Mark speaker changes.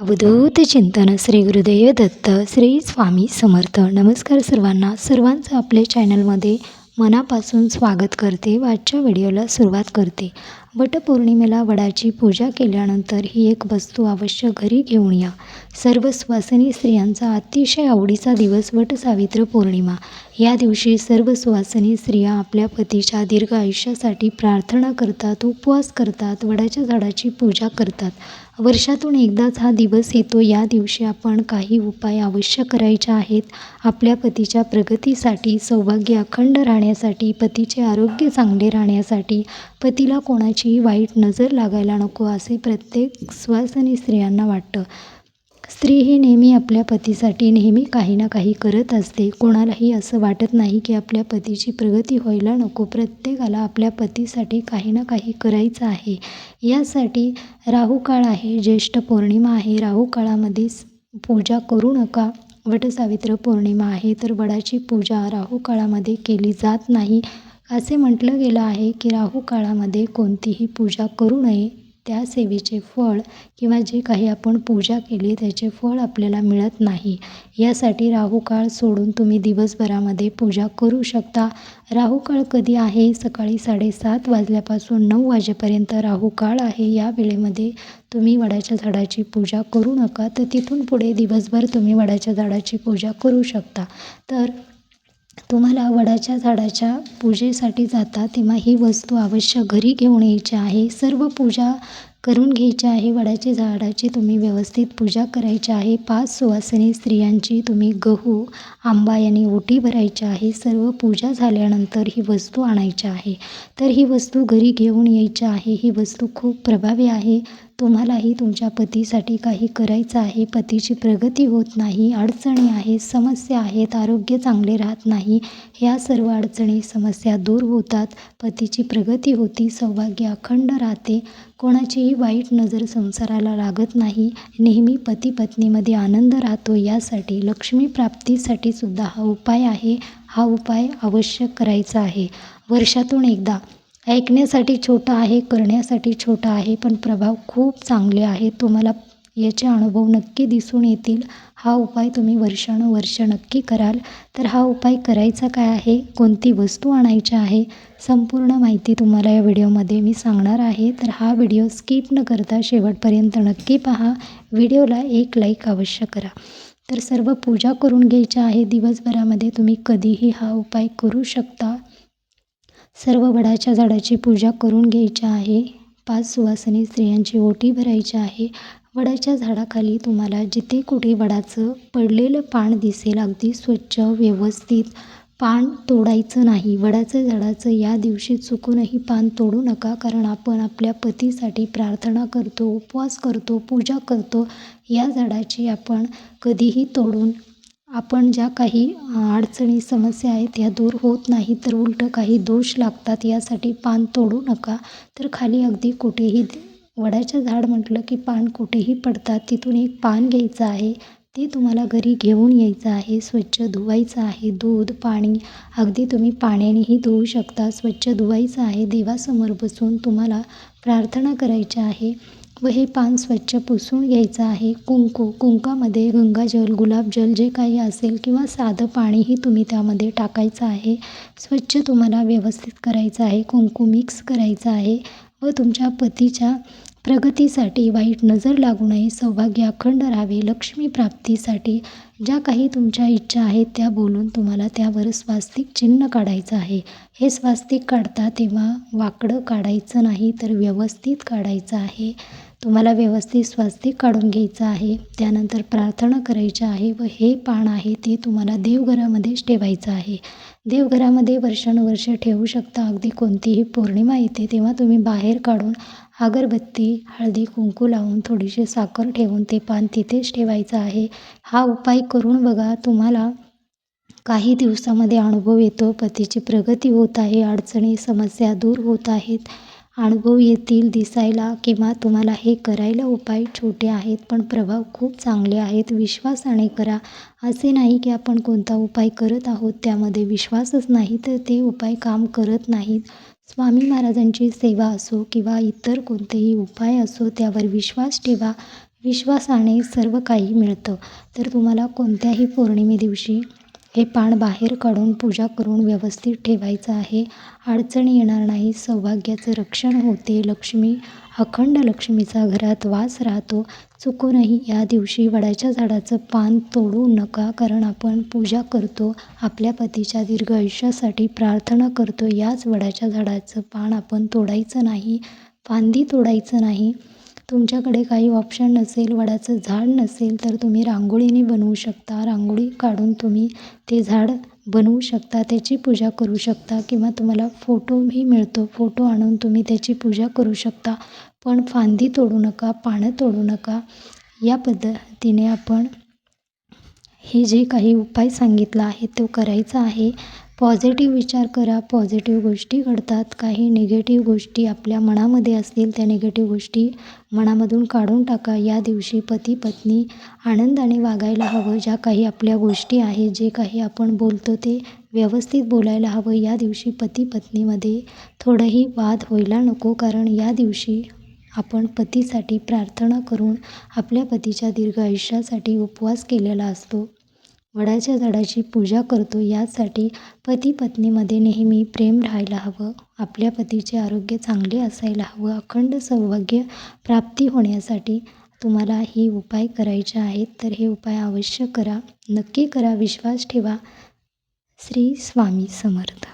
Speaker 1: अवधूत चिंतन श्री गुरुदेव दत्त श्री स्वामी समर्थ. नमस्कार सर्वांना. सर्वांचं आपल्या चॅनलमध्ये मनापासून स्वागत करते व आजच्या व्हिडिओला सुरुवात करते. वटपौर्णिमेला वडाची पूजा केल्यानंतर ही एक वस्तू अवश्य घरी घेऊन या. सर्व सुवासिनी स्त्रियांचा अतिशय आवडीचा दिवस वटसावित्र पौर्णिमा. या दिवशी सर्व सुवासिनी स्त्रिया आपल्या पतीच्या दीर्घ आयुष्यासाठी प्रार्थना करतात, उपवास करतात, वडाच्या झाडाची पूजा करतात. वर्षातून एकदाच हा दिवस येतो. या दिवशी आपण काही उपाय अवश्य करायचे आहेत. आपल्या पतीच्या प्रगतीसाठी, सौभाग्य अखंड राहण्यासाठी, पतीचे आरोग्य चांगले राहण्यासाठी, पतीला कोणाचीही वाईट नजर लागायला नको असे प्रत्येक सुवासिनी स्त्रियांना वाटतं. स्त्री ही नेहमी आपल्या पतीसाठी नेहमी काही ना काही करत असते. कोणालाही असं वाटत नाही की आपल्या पतीची प्रगती व्हायला नको. प्रत्येकाला आपल्या पतीसाठी काही ना काही करायचं आहे. यासाठी राहुकाळ आहे, ज्येष्ठ पौर्णिमा आहे. राहुकाळामध्ये पूजा करू नका. वटसावित्र पौर्णिमा आहे तर वडाची पूजा राहुकाळामध्ये केली जात नाही. असे म्हटलं गेलं आहे की राहुकाळामध्ये कोणतीही पूजा करू नये. त्या सेवेचे फळ किंवा जे काही आपण पूजा केली त्याचे फळ आपल्याला मिळत नाही. यासाठी राहुकाळ सोडून तुम्ही दिवसभरामध्ये पूजा करू शकता. राहुकाळ कधी आहे? सकाळी 7:30 वाजल्यापासून 9 वाजेपर्यंत राहुकाळ आहे. या वेळेमध्ये तुम्ही वडाच्या झाडाची पूजा करू नका. तर तिथून पुढे दिवसभर तुम्ही वडाच्या झाडाची पूजा करू शकता. तर तुम्हाला वडाच्या झाडाच्या पूजेसाठी जाता तेव्हा ही वस्तू अवश्य घरी घेऊन यायची आहे. सर्व पूजा करून घ्यायची आहे. वडाच्या झाडाची तुम्ही व्यवस्थित पूजा करायची आहे. 5 सुवासिनी स्त्रियांची तुम्ही गहू, आंबा यांनी ओटी भरायची आहे. सर्व पूजा झाल्यानंतर ही वस्तू आणायची आहे. तर ही वस्तू घरी घेऊन यायची आहे. ही वस्तू खूप प्रभावी आहे. तुम्हालाही तुमच्या पतीसाठी काही करायचं आहे. पतीची प्रगती होत नाही, अडचणी आहेत, समस्या आहेत, आरोग्य चांगले राहत नाही. ह्या सर्व अडचणी, समस्या दूर होतात. पतीची प्रगती होती, सौभाग्य अखंड राहते, कोणाचीही वाईट नजर संसाराला लागत नाही. नेहमी पती पत्नीमध्ये आनंद राहतो. यासाठी लक्ष्मी प्राप्तीसाठी सुद्धा हा उपाय आहे. हा उपाय अवश्य करायचा आहे. वर्षातून एकदा. ऐकण्यासाठी छोटा आहे, करण्यासाठी छोटा आहे, पण प्रभाव खूप चांगले आहेत. तुम्हाला याचे अनुभव नक्की दिसून येतील. हा उपाय तुम्ही वर्षानुवर्ष नक्की कराल. तर हा उपाय करायचा काय आहे, कोणती वस्तू आणायची आहे, संपूर्ण माहिती तुम्हाला या व्हिडिओमध्ये मी सांगणार आहे. तर हा व्हिडिओ स्किप न करता शेवटपर्यंत नक्की पहा. व्हिडिओला एक लाईक अवश्य करा. तर सर्व पूजा करून घ्यायची आहे. दिवसभरामध्ये तुम्ही कधीही हा उपाय करू शकता. सर्व वडाच्या झाडाची पूजा करून घ्यायची आहे. 5 सुवासिनी स्त्रियांची ओटी भरायची आहे. वडाच्या झाडाखाली तुम्हाला जिथे कुठे वडाचं पडलेलं पान दिसेल, अगदी स्वच्छ व्यवस्थित पान तोडायचं नाही. वडाच्या झाडाचं या दिवशी चुकूनही पान तोडू नका. कारण आपण आपल्या पतीसाठी प्रार्थना करतो, उपवास करतो, पूजा करतो. या झाडाची आपण कधीही तोडून आपण ज्या काही अडचणी, समस्या आहेत त्या दूर होत नाही, तर उलटं काही दोष लागतात. यासाठी पान तोडू नका. तर खाली अगदी कुठेही, वडाचं झाड म्हटलं की पान कुठेही पडतात, तिथून एक पान घ्यायचं आहे. ते तुम्हाला घरी घेऊन यायचं आहे. स्वच्छ धुवायचं आहे. दूध, पाणी, अगदी तुम्ही पाण्यानेही धुवू शकता. स्वच्छ धुवायचं आहे. देवासमोर बसून तुम्हाला प्रार्थना करायची आहे व हे पान स्वच्छ पुसून घ्यायचं आहे. कुंकामध्ये गंगाजल, गुलाबजल जे काही असेल किंवा साधं पाणीही तुम्ही त्यामध्ये टाकायचं आहे. स्वच्छ तुम्हाला व्यवस्थित करायचं आहे. कुंकू मिक्स करायचं आहे व तुमच्या पतीच्या प्रगतीसाठी, वाईट नजर लागू नये, सौभाग्य अखंड राहावे, लक्ष्मी प्राप्तीसाठी ज्या काही तुमच्या इच्छा आहेत त्या बोलून तुम्हाला त्यावर स्वास्तिक चिन्ह काढायचं आहे. हे स्वास्तिक काढता तेव्हा वाकडं काढायचं नाही, तर व्यवस्थित काढायचं आहे. तुम्हाला व्यवस्थित स्वास्तिक काढून घ्यायचं आहे. त्यानंतर प्रार्थना करायची आहे व हे पान आहे ते तुम्हाला देवघरामध्येच ठेवायचं आहे. देवघरामध्ये वर्षानुवर्ष ठेवू शकता. अगदी कोणतीही पौर्णिमा येते तेव्हा तुम्ही बाहेर काढून अगरबत्ती, हळदी, कुंकू लावून थोडीशी साखर ठेवून ते पान तिथेच ठेवायचं आहे. हा उपाय करून बघा. तुम्हाला काही दिवसामध्ये अनुभव येतो. पतीची प्रगती होत आहे, अडचणी, समस्या दूर होत आहेत, अनुभव येतील दिसायला. किंवा तुम्हाला हे करायला उपाय छोटे आहेत पण प्रभाव खूप चांगले आहेत. विश्वासाने करा. असे नाही की आपण कोणता उपाय करत आहोत त्यामध्ये विश्वासच नाही तर ते उपाय काम करत नाहीत. स्वामी महाराजांची सेवा असो किंवा इतर कोणतेही उपाय असो त्यावर विश्वास ठेवा. विश्वासाने सर्व काही मिळतं. तर तुम्हाला कोणत्याही पौर्णिमे दिवशी हे पान बाहेर काढून पूजा करून व्यवस्थित ठेवायचं आहे. अडचणी येणार नाही, सौभाग्याचं रक्षण होते, अखंड लक्ष्मीचा घरात वास राहतो. चुकूनही या दिवशी वडाच्या झाडाचं पान तोडू नका, कारण आपण पूजा करतो, आपल्या पतीच्या दीर्घ आयुष्यासाठी प्रार्थना करतो. याच वडाच्या झाडाचं पान आपण तोडायचं नाही, फांदी तोडायचं नाही. तुमच्याकडे काही ऑप्शन नसेल, वडाचं झाड नसेल, तर तुम्ही रांगोळीने बनवू शकता. रांगोळी काढून तुम्ही ते झाड बनवू शकता, त्याची पूजा करू शकता, किंवा तुम्हाला फोटोही मिळतो, फोटो आणून तुम्ही त्याची पूजा करू शकता. पण फांदी तोडू नका, पानं तोडू नका. या पद्धतीने आपण हे जे काही उपाय सांगितला आहे तो करायचा आहे. पॉझिटिव्ह विचार करा, पॉझिटिव्ह गोष्टी घडतात. काही निगेटिव्ह गोष्टी आपल्या मनामध्ये असतील, त्या निगेटिव्ह गोष्टी मनामधून काढून टाका. या दिवशी पती पत्नी आनंदाने वागायला हवं. ज्या काही आपल्या गोष्टी आहेत, जे काही आपण बोलतो ते व्यवस्थित बोलायला हवं. या दिवशी पती पत्नीमध्ये थोडंही वाद व्हायला नको, कारण या दिवशी आपण पतीसाठी प्रार्थना करून आपल्या पतीच्या दीर्घ आयुष्यासाठी उपवास केलेला असतो. वडाच्या झाडाची पूजा करतो. यासाठी पती पत्नीमध्ये नेहमी प्रेम राहायला हवं. आपल्या पतीचे आरोग्य चांगले असायला हवं. अखंड सौभाग्य प्राप्ती होण्यासाठी तुम्हाला हे उपाय करायचे आहेत. तर हे उपाय अवश्य करा, नक्की करा, विश्वास ठेवा. श्री स्वामी समर्थ.